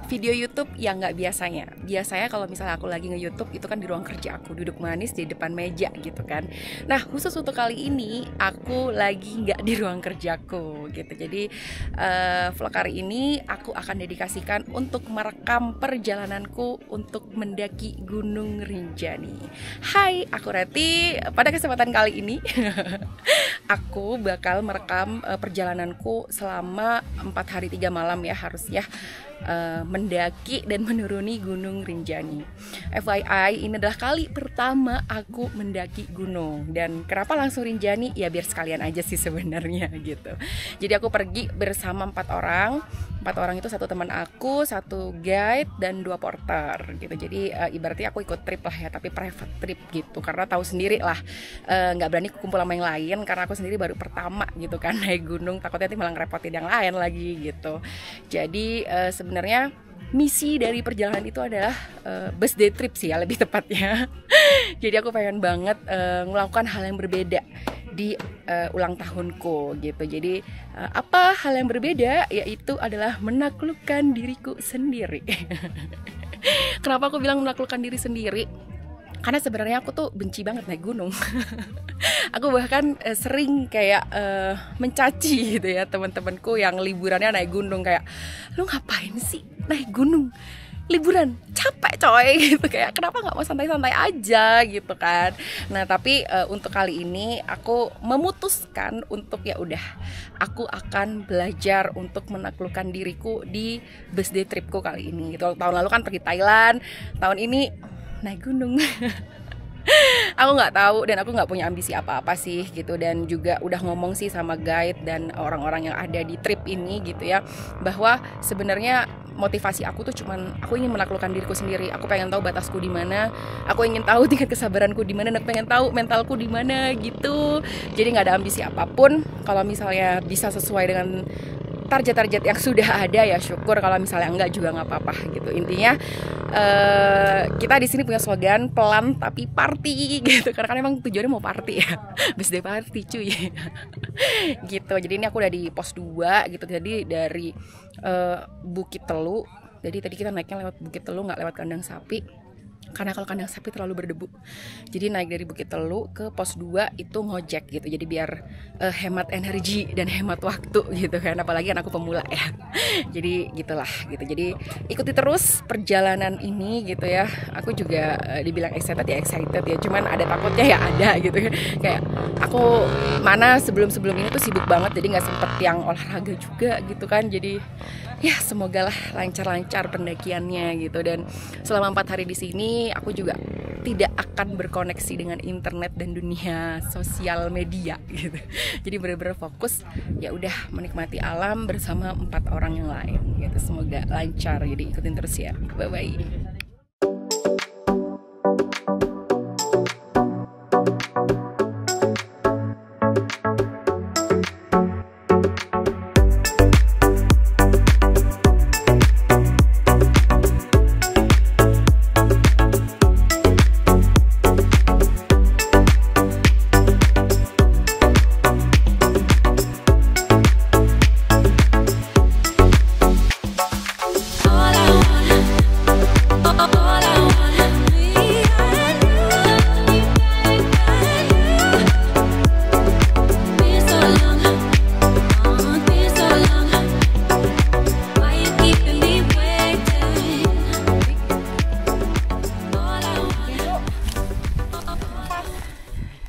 video YouTube yang nggak biasanya. Biasanya kalau misalnya aku lagi nge-YouTube itu kan di ruang kerja aku, duduk manis di depan meja gitu kan. Nah khusus untuk kali ini aku lagi nggak di ruang kerjaku gitu. Jadi vlog hari ini aku akan dedikasikan untuk merekam perjalananku untuk mendaki Gunung Rinjani. Hai, aku Reti. Pada kesempatan kali ini aku bakal merekam perjalananku selama 4 hari 3 malam ya harusnya, mendaki dan menuruni Gunung Rinjani. FYI, ini adalah kali pertama aku mendaki gunung. Dan kenapa langsung Rinjani? Ya biar sekalian aja sih sebenarnya gitu. Jadi aku pergi bersama 4 orang. 4 orang itu 1 teman aku, 1 guide, dan 2 porter gitu. Jadi ibaratnya aku ikut trip lah ya, tapi private trip gitu. Karena tahu sendiri lah, nggak berani kumpul sama yang lain karena aku sendiri baru pertama gitu kan naik gunung. Takutnya nanti malah ngerepotin yang lain lagi gitu. Jadi sebenarnya misi dari perjalanan itu adalah bus day trip sih ya lebih tepatnya. Jadi aku pengen banget melakukan hal yang berbeda di ulang tahunku gitu. Jadi apa hal yang berbeda? Yaitu adalah menaklukkan diriku sendiri. Kenapa aku bilang menaklukkan diri sendiri? Karena sebenarnya aku tuh benci banget naik gunung. Aku bahkan sering kayak mencaci gitu ya teman-temanku yang liburannya naik gunung, kayak lu ngapain sih naik gunung liburan, capek coy gitu, kayak kenapa nggak mau santai-santai aja gitu kan. Nah tapi untuk kali ini aku memutuskan untuk ya udah aku akan belajar untuk menaklukkan diriku di bus day tripku kali ini gitu. Tahun lalu kan pergi Thailand, tahun ini naik gunung. Aku nggak tahu dan aku nggak punya ambisi apa-apa sih gitu. Dan juga udah ngomong sih sama guide dan orang-orang yang ada di trip ini gitu ya, bahwa sebenarnya motivasi aku tuh cuman aku ingin menaklukkan diriku sendiri. Aku pengen tahu batasku di mana, aku ingin tahu tingkat kesabaranku di mana, dan pengen tahu mentalku di mana gitu. Jadi nggak ada ambisi apapun. Kalau misalnya bisa sesuai dengan target-target yang sudah ada ya syukur, kalau misalnya enggak juga nggak apa-apa gitu. Intinya kita di sini punya slogan pelan tapi party gitu, karena kan emang tujuannya mau party ya. Bus day party cuy. Gitu. Jadi ini aku udah di pos 2 gitu. Jadi dari Bukit Telu. Jadi tadi kita naiknya lewat Bukit Telu, nggak lewat kandang sapi. Karena kalau kandang sapi terlalu berdebu. Jadi naik dari Bukit Telu ke pos 2 itu ngojek gitu. Jadi biar hemat energi dan hemat waktu gitu kan. Apalagi kan aku pemula ya. Jadi gitulah gitu. Jadi ikuti terus perjalanan ini gitu ya. Aku juga dibilang excited ya. Cuman ada takutnya ya ada gitu. Kayak aku mana sebelum ini tuh sibuk banget. Jadi nggak sempet yang olahraga juga gitu kan. Jadi ya semoga lah lancar-lancar pendakiannya gitu. Dan selama 4 hari di sini aku juga tidak akan berkoneksi dengan internet dan dunia sosial media gitu. Jadi benar-benar fokus ya udah menikmati alam bersama 4 orang yang lain gitu. Semoga lancar. Jadi ikutin terus ya. Bye bye.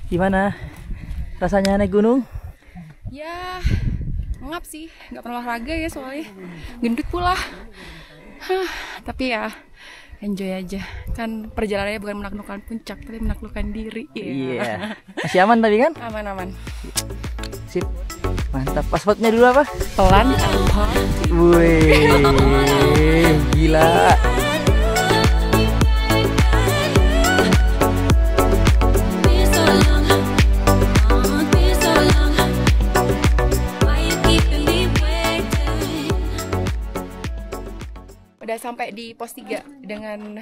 Gimana rasanya naik gunung? Ya ngap sih, nggak pernah olahraga ya soalnya gendut pula. Tapi ya enjoy aja. Kan perjalanannya bukan menaklukkan puncak, tapi menaklukkan diri. Iya. Masih aman tapi kan? Aman-aman. Sip. Mantap. Passwordnya dulu apa? Pelan. Wih, gila. Udah sampai di pos 3 dengan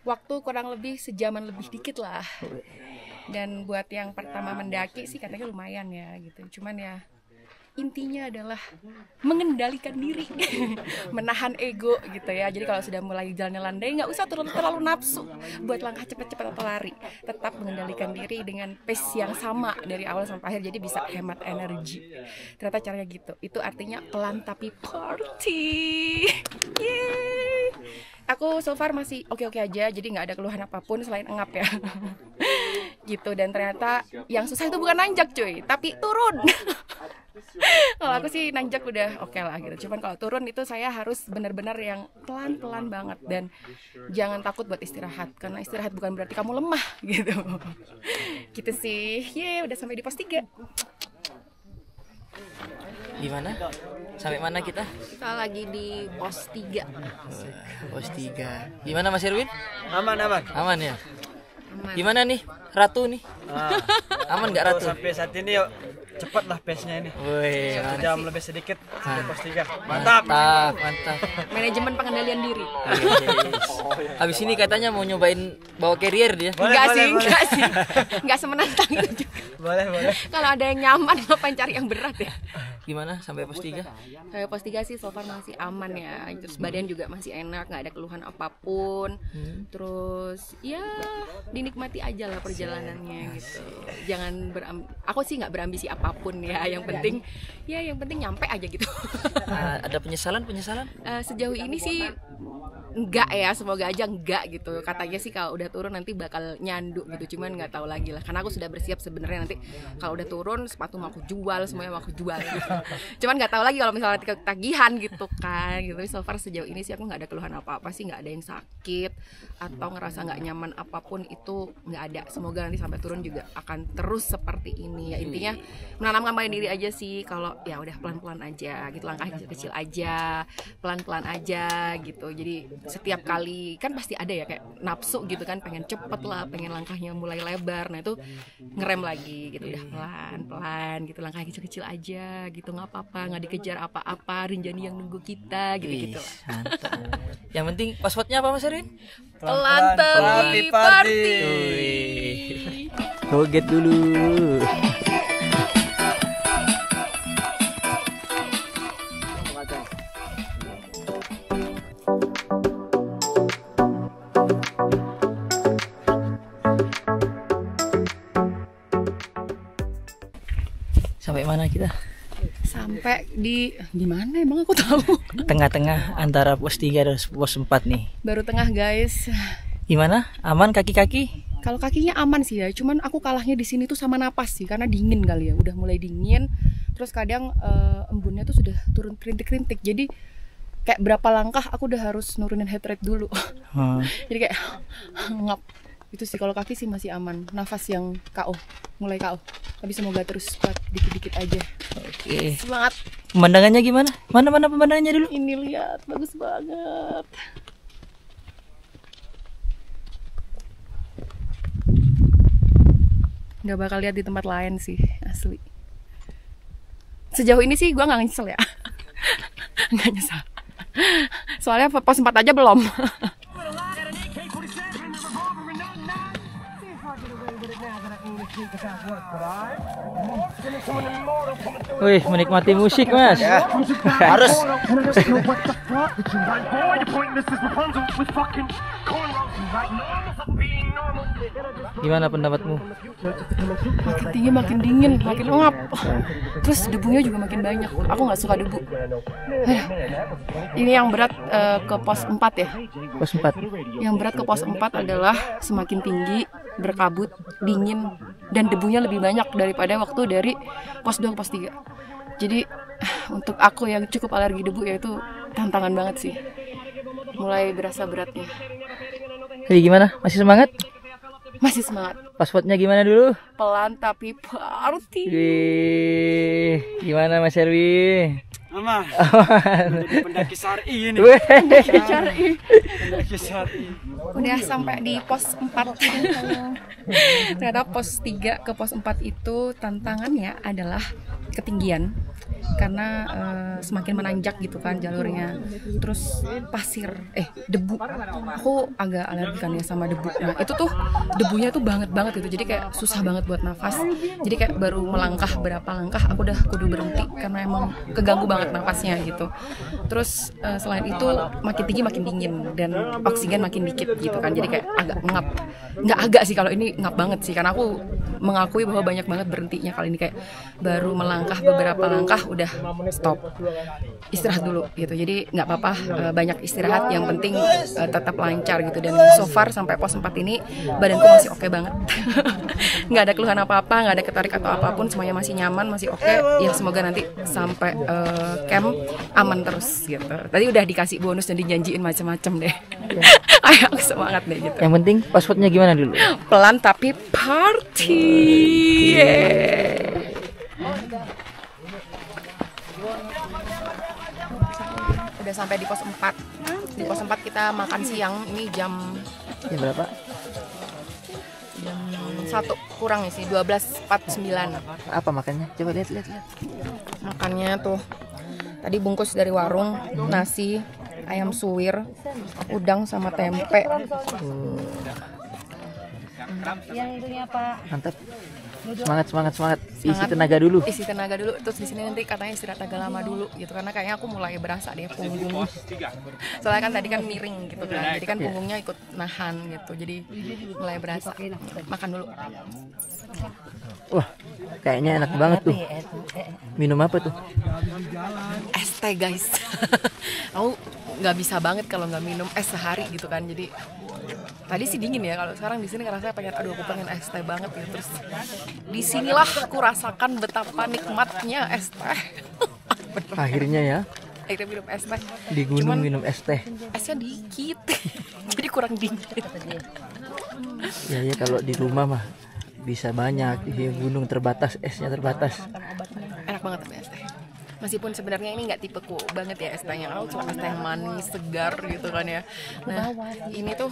waktu kurang lebih sejaman lebih dikit lah. Dan buat yang pertama mendaki sih katanya lumayan ya gitu. Cuman ya intinya adalah mengendalikan diri, menahan ego gitu ya. Jadi kalau sudah mulai jalannya landai, nggak usah terlalu nafsu buat langkah cepat-cepat atau lari. Tetap mengendalikan diri dengan pace yang sama dari awal sampai akhir, jadi bisa hemat energi. Ternyata caranya gitu. Itu artinya pelan tapi party. Yeay. Aku so far masih oke-oke aja, jadi nggak ada keluhan apapun selain engap ya. Gitu. Dan ternyata yang susah itu bukan nanjak cuy, tapi turun. Kalau aku sih nanjak udah oke lah gitu. Cuman kalau turun itu saya harus benar-benar yang pelan-pelan banget. Dan jangan takut buat istirahat, karena istirahat bukan berarti kamu lemah gitu. Gitu sih. Udah sampai di pos 3. Di mana? Sampai mana kita? Kita lagi di pos 3. Pos 3. Gimana Mas Erwin? Aman. Aman ya? Gimana nih Ratu nih? Aman nggak Ratu? Sampai saat ini yuk cepat lah pace-nya ini. Woi, 1 jam lebih sedikit sampai pos 3. Mantap. Mantap. Manajemen pengendalian diri. Habis ini katanya mau nyobain bawa carrier dia. Enggak sih. Enggak semenantang itu juga. Boleh. Kalau ada yang nyaman, ngapain cari yang berat ya? Gimana sampai pos 3? Sampai pos 3 sih so far masih aman ya. Terus badan juga masih enak, nggak ada keluhan apapun. Terus ya dinikmati aja lah perjalanannya gitu. Jangan aku sih nggak berambisi apapun ya. Yang penting nyampe aja gitu. Ada penyesalan? Sejauh ini sih enggak ya, semoga aja enggak gitu. Katanya sih kalau udah turun nanti bakal nyanduk gitu, cuman nggak tahu lagi lah. Karena aku sudah bersiap sebenarnya nanti kalau udah turun sepatu mau aku jual, semuanya mau aku jual gitu. Cuman nggak tahu lagi kalau misalnya ketagihan gitu kan gitu. So far sejauh ini sih aku nggak ada keluhan apa-apa sih, nggak ada yang sakit atau ngerasa nggak nyaman apapun, itu nggak ada. Semoga nanti sampai turun juga akan terus seperti ini ya. Intinya menanamkan pada diri aja sih, kalau ya udah pelan-pelan aja gitu, langkah kecil aja, pelan-pelan aja gitu. Jadi setiap kali kan pasti ada ya kayak nafsu gitu kan, pengen cepet lah, pengen langkahnya mulai lebar. Nah itu ngerem lagi gitu, udah pelan-pelan gitu, langkah kecil-kecil aja gitu, nggak apa-apa, nggak dikejar apa-apa, Rinjani yang nunggu kita gitu-gitu lah. Yang penting passwordnya apa Mas Erwin? Pelan tapi party. Joget dulu. Sampai mana kita? Sampai di mana emang aku tahu. Tengah-tengah antara pos 3 dan pos 4 nih. Baru tengah guys. Gimana? Aman kaki-kaki? Kalau kakinya aman sih ya, cuman aku kalahnya di sini tuh sama napas sih, karena dingin kali ya, udah mulai dingin. Terus kadang embunnya tuh sudah turun kerintik-kerintik. Jadi kayak berapa langkah aku udah harus nurunin heart rate dulu. Jadi kayak ngap. Itu sih kalau kaki sih masih aman. Nafas yang KO, mulai KO. Tapi semoga terus kuat dikit-dikit aja. Oke. Semangat. Pemandangannya gimana? Mana pemandangannya dulu? Ini lihat, bagus banget. Gak bakal lihat di tempat lain sih, asli. Sejauh ini sih gue gak nyesel ya. Gak nyesel. Soalnya pos 4 aja belum. Wih, menikmati musik Mas. Ya, harus. Gimana pendapatmu? Makin tinggi makin dingin, makin ngap. Terus debunya juga makin banyak. Aku nggak suka debu. Ini yang berat ke pos 4 ya. Pos 4. Yang berat ke pos 4 adalah semakin tinggi, berkabut, dingin, dan debunya lebih banyak daripada waktu dari pos 2 ke pos 3. Jadi untuk aku yang cukup alergi debu ya itu tantangan banget sih. Mulai berasa beratnya. Jadi gimana? Masih semangat? Masih semangat. Passwordnya gimana dulu? Pelan tapi party. Wih, gimana Mas Erwin? Aman. Jadi pendaki syar'i ini. Pendaki syar'i. Pendaki syar'i. Udah sampai di pos 4. Ternyata pos 3 ke pos 4 itu tantangannya adalah ketinggian. karena semakin menanjak gitu kan jalurnya. Terus pasir, debu. Aku agak alergi kan ya sama debu. Nah itu tuh debunya tuh banget gitu. Jadi kayak susah banget buat nafas. Jadi kayak baru melangkah berapa langkah aku udah kudu berhenti karena emang keganggu banget nafasnya gitu. Terus selain itu makin tinggi makin dingin dan oksigen makin dikit gitu kan. Jadi kayak agak ngap. Nggak agak sih kalau ini ngap banget sih karena aku mengakui bahwa banyak banget berhentinya kali ini, kayak baru melangkah beberapa langkah udah stop, istirahat dulu gitu. Jadi nggak apa-apa, banyak istirahat, yang penting tetap lancar gitu. Dan so far sampai pos 4 ini badanku masih oke banget. Nggak ada keluhan apa-apa, nggak ada ketarik atau apapun, semuanya masih nyaman, masih oke. Ya semoga nanti sampai camp aman terus gitu. Tadi udah dikasih bonus dan dijanjiin macam-macam deh. Ayo semangat deh gitu. Yang penting passwordnya gimana dulu? Pelan tapi party. Udah sampai di pos 4. Di pos 4 kita makan siang. Ini jam berapa? Jam 1 kurang nih sih, 12.49. Apa makannya? Coba lihat. Makannya tuh tadi bungkus dari warung, nasi, ayam suwir, udang sama tempe. Mantap. Semangat. Isi tenaga dulu. Terus di sini nanti katanya istirahat agak lama dulu gitu karena kayaknya aku mulai berasa deh punggung. Soalnya kan tadi kan miring gitu kan. Jadi kan punggungnya ikut nahan gitu. Jadi mulai berasa. Makan dulu. Wah, kayaknya enak banget tuh. Minum apa tuh? Es teh guys. Aku nggak bisa banget kalau nggak minum es sehari gitu kan. Jadi tadi sih dingin ya, kalau sekarang di sini ngerasa aku pengen es teh banget gitu. Terus disinilah aku rasakan betapa nikmatnya es teh. Akhirnya ya, Akhirnya minum es teh. di gunung minum es teh. Esnya dikit, jadi kurang dingin. Ya kalau di rumah mah bisa banyak, di gunung terbatas, esnya terbatas. Enak banget tapi es teh. Meskipun sebenarnya ini nggak tipeku banget ya es tehnya, aku cuma es teh manis segar gitu kan ya. Nah ini tuh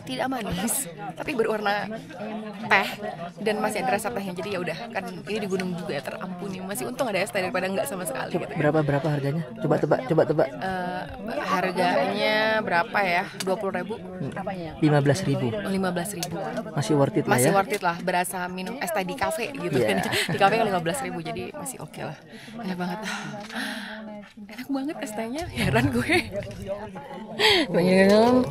tidak manis tapi berwarna teh dan masih ada rasa tehnya. Jadi ya udah kan ini di gunung juga ya, terampuni, masih untung ada es teh daripada nggak sama sekali gitu ya. Berapa harganya? Coba tebak. Harganya berapa ya? 20.000? 15.000. 15.000. Masih worth it lah Masih ya. worth it lah, berasa minum es teh di kafe gitu kan. Di kafe kan 15.000, jadi masih oke lah. Enak banget. Enak banget es tehnya, heran gue. Banyak